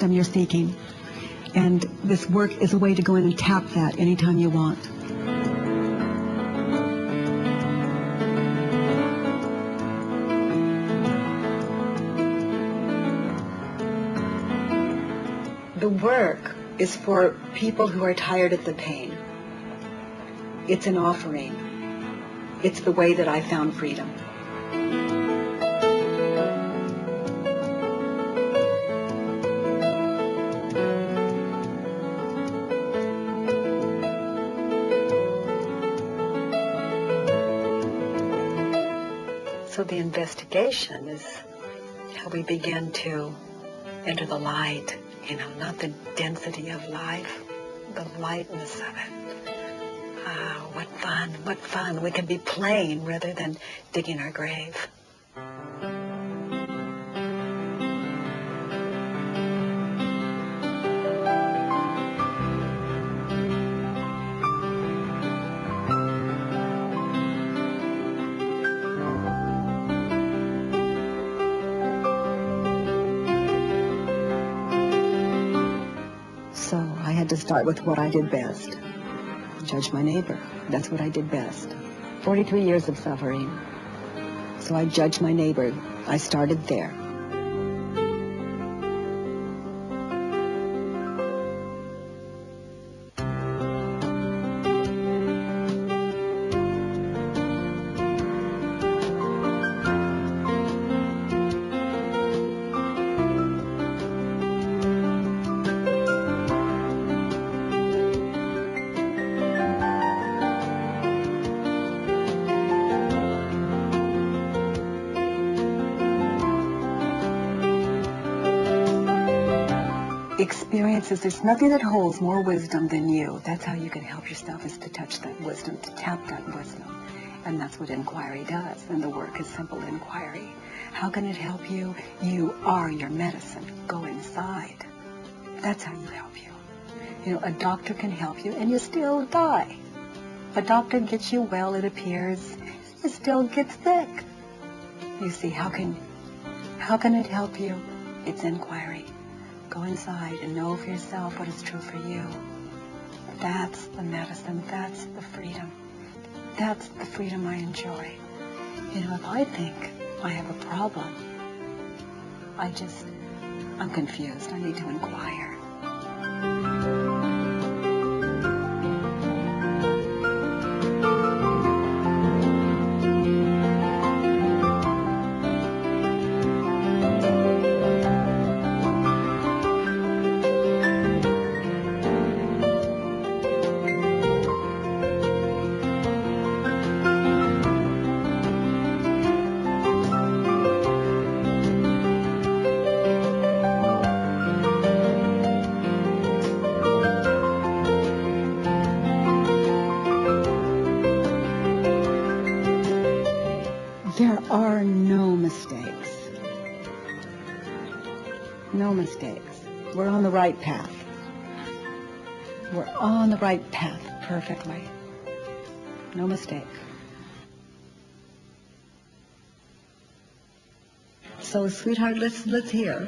wisdom you're seeking. And this work is a way to go in and tap that anytime you want. The work is for people who are tired of the pain. It's an offering. It's the way that I found freedom. So the investigation is how we begin to enter the light, you know, not the density of life, the lightness of it. Ah, what fun, what fun. We can be playing rather than digging our grave. So I had to start with what I did best. Judge my neighbor. That's what I did best. 43 years of suffering. So I judged my neighbor. I started there. Experiences, there's nothing that holds more wisdom than you. That's how you can help yourself, is to touch that wisdom, to tap that wisdom. And that's what inquiry does. And the work is simple inquiry. How can it help you? You are your medicine. Go inside. That's how you help you. You know, a doctor can help you and you still die. A doctor gets you well, it appears. You still get sick. You see, how can it help you? It's inquiry. Go inside and know for yourself what is true for you. That's the medicine. That's the freedom. That's the freedom I enjoy. You know, if I think I have a problem, I'm confused. I need to inquire. There are no mistakes. No mistakes. We're on the right path. We're on the right path perfectly. No mistake. So, sweetheart, let's hear.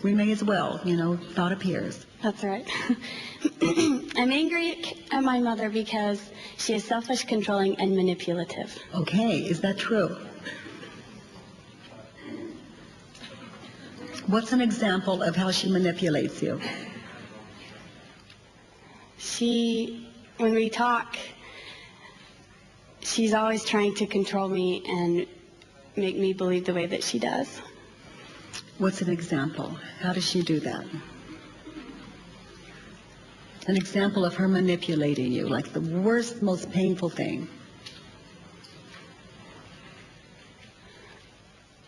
We may as well, you know, thought appears. That's right. I'm angry at my mother because she is selfish, controlling, and manipulative. Okay, is that true? What's an example of how she manipulates you? When we talk, she's always trying to control me and make me believe the way that she does. What's an example? How does she do that? An example of her manipulating you, like the worst, most painful thing.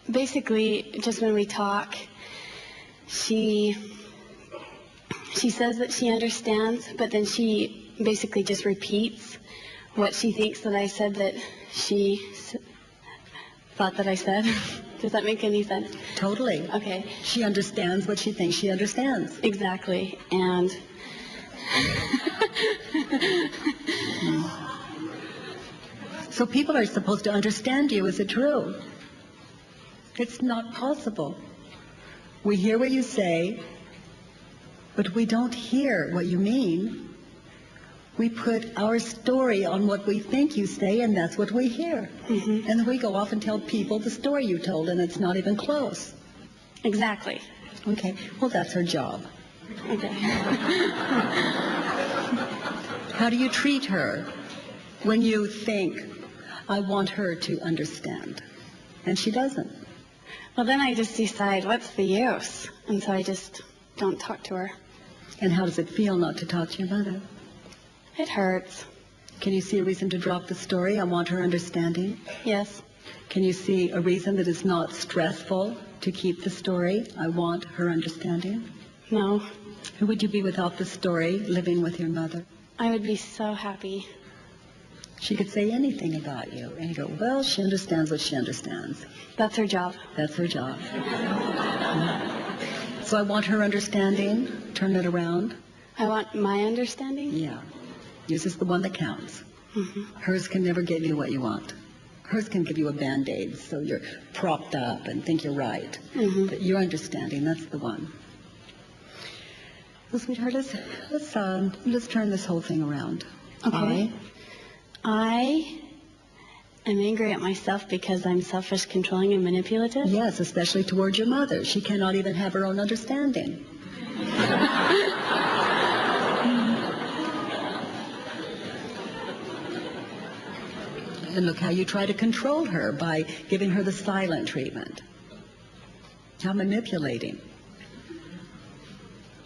Basically, just when we talk, she says that she understands, but then she basically just repeats what she thinks that I said that she thought that I said. Does that make any sense? Totally. Okay. She understands what she thinks she understands. Exactly. And so people are supposed to understand you. Is it true? It's not possible. We hear what you say, But we don't hear what you mean. We put our story on what we think you say, and that's what we hear. Mm-hmm. And then we go off and tell people the story you told, and it's not even close. Exactly. Okay, well, that's her job. Okay. How do you treat her when you think, I want her to understand, and she doesn't? Well, then I just decide, what's the use? And so I just don't talk to her. And how does it feel not to talk to your mother? It hurts. Can you see a reason to drop the story, I want her understanding? Yes. Can you see a reason that is not stressful to keep the story, I want her understanding? No. Who would you be without the story, living with your mother? I would be so happy. She could say anything about you, and you go, well, she understands what she understands. That's her job. That's her job. So I want her understanding, turn it around. I want my understanding? Yeah. Yours is the one that counts. Mm-hmm. Hers can never give you what you want. Hers can give you a Band-Aid, so you're propped up and think you're right. Mm-hmm. But your understanding, that's the one. Well, sweetheart, let's turn this whole thing around. Okay. I am angry at myself because I'm selfish, controlling, and manipulative. Yes, especially towards your mother. She cannot even have her own understanding. And look how you try to control her by giving her the silent treatment. How manipulating.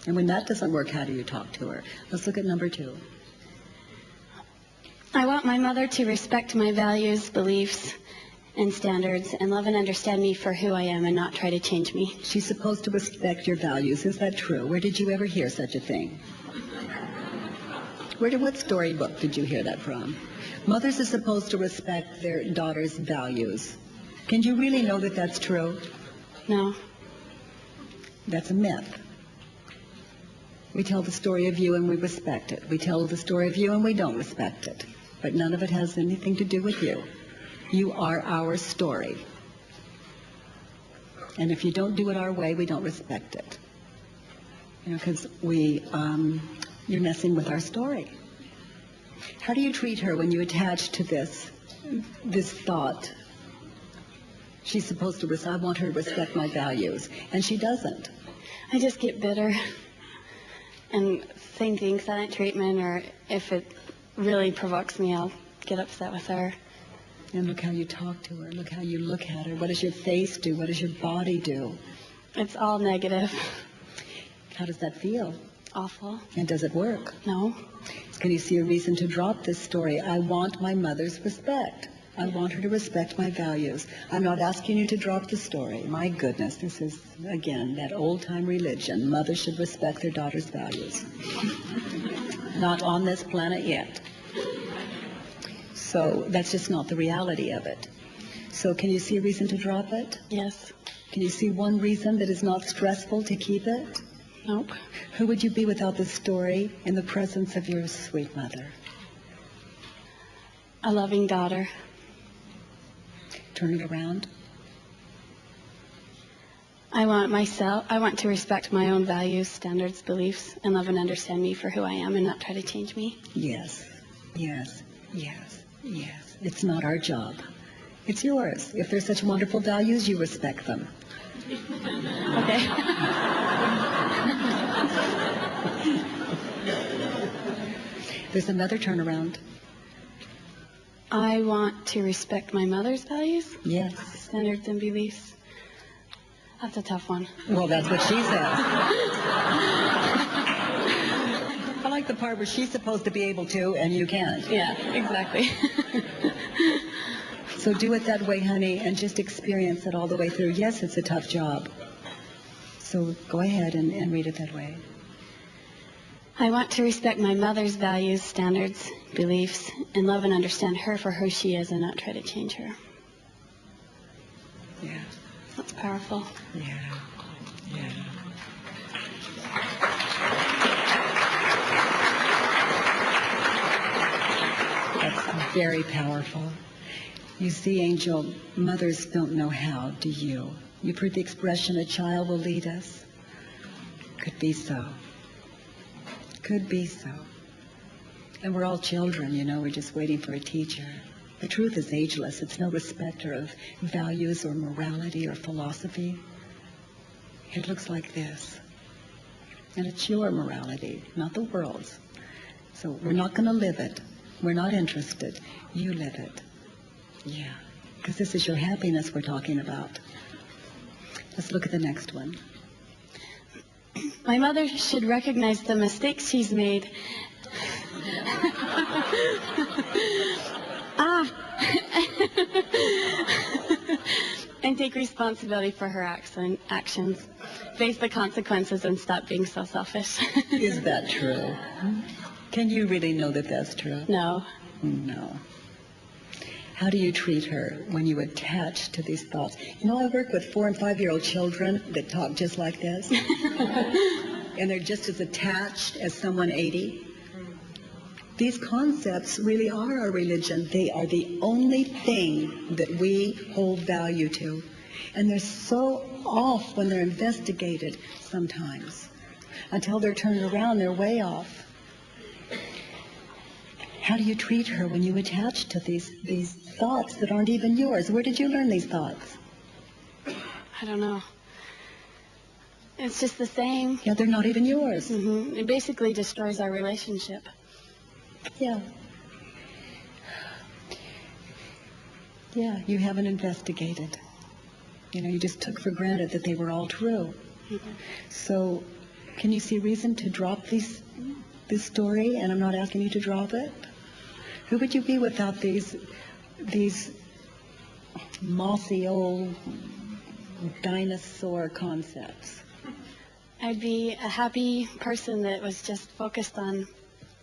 And when that doesn't work, how do you talk to her? Let's look at number 2. I want my mother to respect my values, beliefs, and standards, and love and understand me for who I am and not try to change me. She's supposed to respect your values. Is that true? Where did you ever hear such a thing? What storybook did you hear that from? Mothers are supposed to respect their daughters' values. Can you really know that that's true? No. That's a myth. We tell the story of you and we respect it. We tell the story of you and we don't respect it. But none of it has anything to do with you. You are our story. And if you don't do it our way, we don't respect it. You know, because you're messing with our story. How do you treat her when you attach to this thought? She's supposed to, I want her to respect my values. And she doesn't. I just get bitter and thinking silent treatment, or if it really provokes me, I'll get upset with her. And look how you talk to her. Look how you look at her. What does your face do? What does your body do? It's all negative. How does that feel? Awful. And does it work? No. Can you see a reason to drop this story? I want my mother's respect. I want her to respect my values. I'm not asking you to drop the story. My goodness, this is, again, that old-time religion. Mothers should respect their daughters' values. Not on this planet yet. So that's just not the reality of it. So can you see a reason to drop it? Yes. Can you see one reason that is not stressful to keep it? Nope. Who would you be without this story in the presence of your sweet mother? A loving daughter. Turn it around. I want to respect my own values, standards, beliefs, and love and understand me for who I am and not try to change me. Yes, yes, yes, yes. It's not our job. It's yours. If they're such wonderful values, you respect them. Okay. There's another turnaround. I want to respect my mother's values, Yes. standards, and beliefs. That's a tough one. Well, that's what she says. I like the part where she's supposed to be able to and you can't. Yeah, exactly. So do it that way, honey, and just experience it all the way through. Yes, it's a tough job. So go ahead and read it that way. I want to respect my mother's values, standards, beliefs, and love and understand her for who she is and not try to change her. Yeah. That's powerful. Yeah. Yeah. That's very powerful. You see, Angel, mothers don't know how, do you? You've heard the expression, a child will lead us. Could be so. Could be so. And we're all children, you know, we're just waiting for a teacher. The truth is ageless. It's no respecter of values or morality or philosophy. It looks like this. And it's your morality, not the world's. So we're not going to live it. We're not interested. You live it. Yeah. Because this is your happiness we're talking about. Let's look at the next one. My mother should recognize the mistakes she's made. And take responsibility for her actions. Face the consequences and stop being so selfish. Is that true? Can you really know that that's true? No. No. How do you treat her when you attach to these thoughts? You know, I work with 4- and 5-year-old children that talk just like this. And they're just as attached as someone 80. These concepts really are our religion. They are the only thing that we hold value to. And they're so off when they're investigated sometimes. Until they're turned around, they're way off. How do you treat her when you attach to these thoughts that aren't even yours? Where did you learn these thoughts? I don't know. It's just the same. Yeah, they're not even yours. It basically destroys our relationship. Yeah. Yeah, you haven't investigated. You know, you just took for granted that they were all true. So, can you see reason to drop this story? And I'm not asking you to drop it. Who would you be without these mossy old dinosaur concepts? I'd be a happy person that was just focused on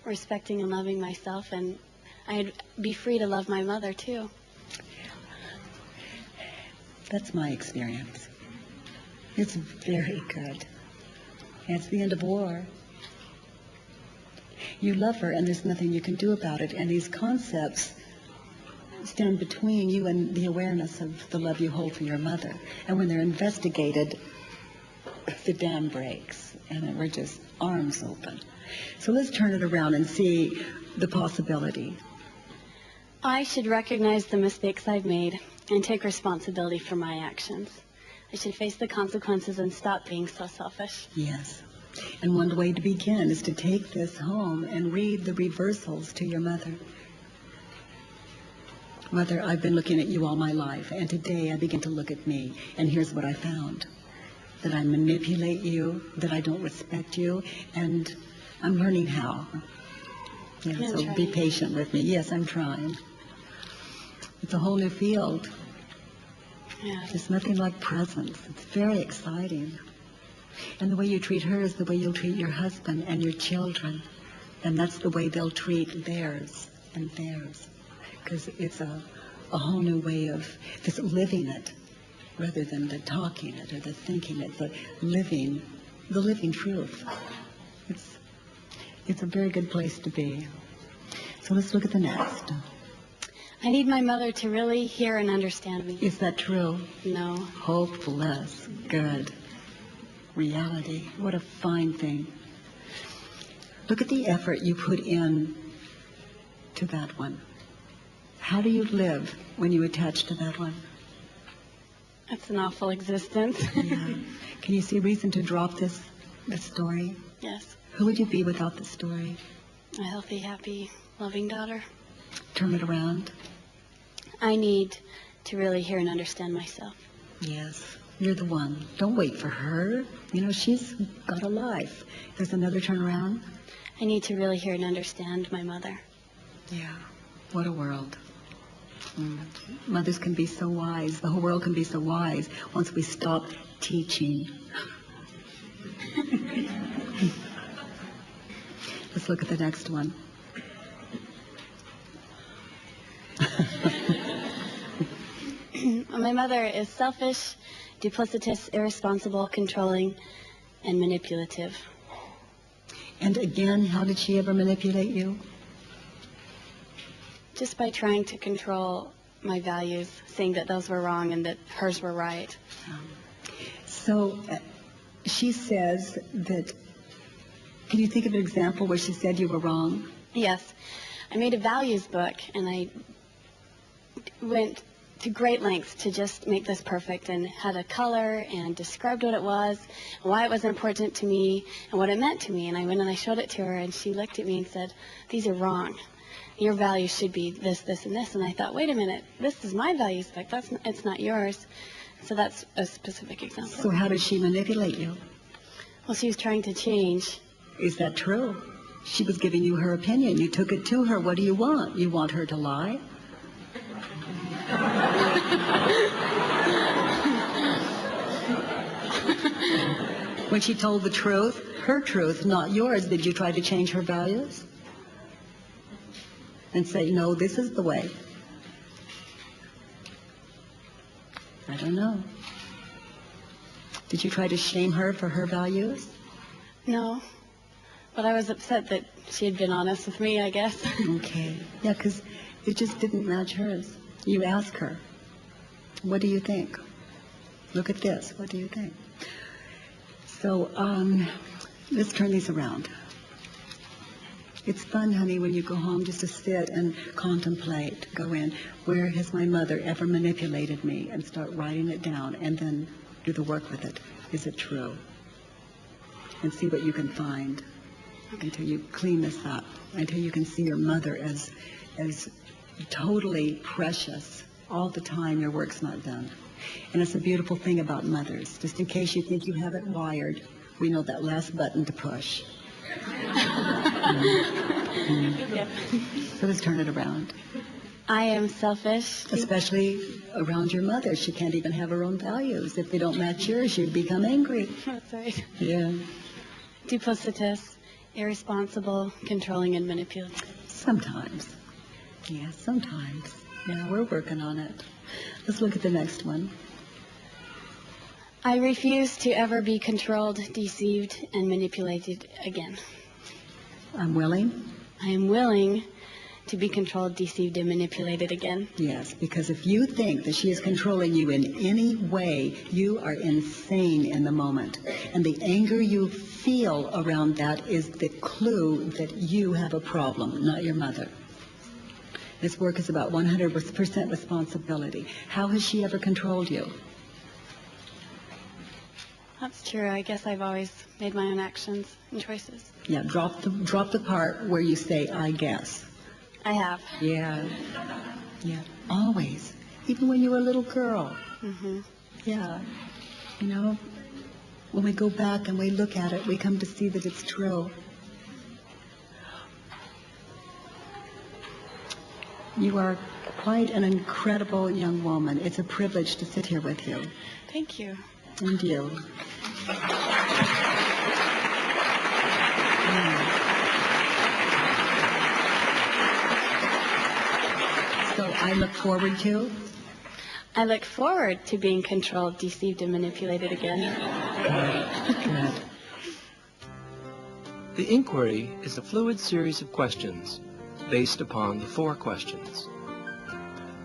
respecting and loving myself, and I'd be free to love my mother too. That's my experience. It's very good. It's the end of war. You love her, and there's nothing you can do about it. And these concepts stand between you and the awareness of the love you hold for your mother. And when they're investigated, the dam breaks, and we're just arms open. So let's turn it around and see the possibility. I should recognize the mistakes I've made and take responsibility for my actions. I should face the consequences and stop being so selfish. Yes. And one way to begin is to take this home and read the reversals to your mother. Mother, I've been looking at you all my life, and today I begin to look at me, and here's what I found. That I manipulate you, that I don't respect you, and I'm learning how. Yeah, so be patient with me. Yes, I'm trying. It's a whole new field. Yeah. There's nothing like presence. It's very exciting. And the way you treat her is the way you'll treat your husband and your children. And that's the way they'll treat theirs and theirs. Because it's a whole new way of just living it rather than the talking it or the thinking it, the living truth. It's a very good place to be. So let's look at the next. I need my mother to really hear and understand me. Is that true? No. Hopeless. Good. Reality. What a fine thing. Look at the effort you put in to that one. How do you live when you attach to that one? It's an awful existence. Yeah. Can you see reason to drop this story? Yes. Who would you be without the story? A healthy, happy, loving daughter. Turn it around. I need to really hear and understand myself. Yes. You're the one. Don't wait for her. You know, she's got a life. There's another turnaround. I need to really hear and understand my mother. Yeah. What a world. Mothers can be so wise. The whole world can be so wise once we stop teaching. Let's look at the next one. My mother is selfish, duplicitous, irresponsible, controlling, and manipulative. And again, how did she ever manipulate you? Just by trying to control my values, saying that those were wrong and that hers were right. So she says that Can you think of an example where she said you were wrong? Yes. I made a values book, and I went to great lengths to just make this perfect, and had a color and described what it was, why it was important to me, and what it meant to me. And I went and I showed it to her, and she looked at me and said, "These are wrong. Your values should be this, this, and this." And I thought, wait a minute, this is my values book. It's not yours. So that's a specific example. So how did she manipulate you? Well, she was trying to change. Is that true? She was giving you her opinion. You took it to her. What do you want? You want her to lie? When she told the truth, her truth, not yours, did you try to change her values? And say, no, this is the way? I don't know. Did you try to shame her for her values? No. But I was upset that she had been honest with me, I guess. Okay. Yeah, because it just didn't match hers. You ask her, what do you think? Look at this. What do you think? So let's turn these around. It's fun, honey, when you go home just to sit and contemplate, go in, where has my mother ever manipulated me, and start writing it down and then do the work with it. Is it true? And see what you can find until you clean this up, until you can see your mother as totally precious. All the time your work's not done. And it's a beautiful thing about mothers. Just in case you think you have it wired, we know that last button to push. So let's turn it around. I am selfish. Especially around your mother. She can't even have her own values. If they don't match yours, you become angry. That's right. Yeah. Duplicitous, irresponsible, controlling, and manipulative. Sometimes. Yeah, sometimes. Yeah, we're working on it. Let's look at the next one. I refuse to ever be controlled, deceived, and manipulated again. I'm willing. I am willing to be controlled, deceived, and manipulated again. Yes, because if you think that she is controlling you in any way, you are insane in the moment. And the anger you feel around that is the clue that you have a problem, not your mother. This work is about 100% responsibility. How has she ever controlled you? That's true. I guess I've always made my own actions and choices. Yeah, drop the part where you say, I guess. I have. Yeah. Yeah, always. Even when you were a little girl. Mm-hmm. Yeah. You know, when we go back and we look at it, we come to see that it's true. You are quite an incredible young woman. It's a privilege to sit here with you. Thank you. And you. So I look forward to? I look forward to being controlled, deceived, and manipulated again. Good. The inquiry is a fluid series of questions based upon the 4 questions.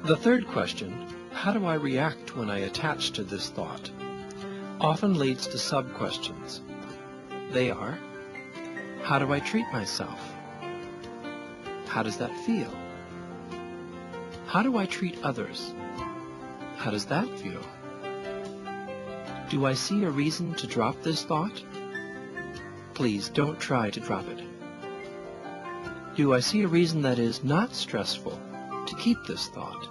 The 3rd question, how do I react when I attach to this thought, often leads to sub-questions. They are, how do I treat myself? How does that feel? How do I treat others? How does that feel? Do I see a reason to drop this thought? Please don't try to drop it. Do I see a reason that is not stressful to keep this thought?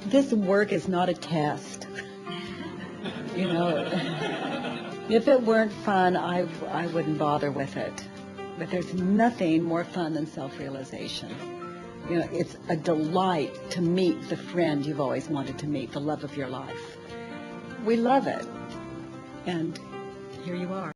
This work is not a test. You know, if it weren't fun, I wouldn't bother with it. But there's nothing more fun than self-realization. You know, it's a delight to meet the friend you've always wanted to meet, the love of your life. We love it. And here you are.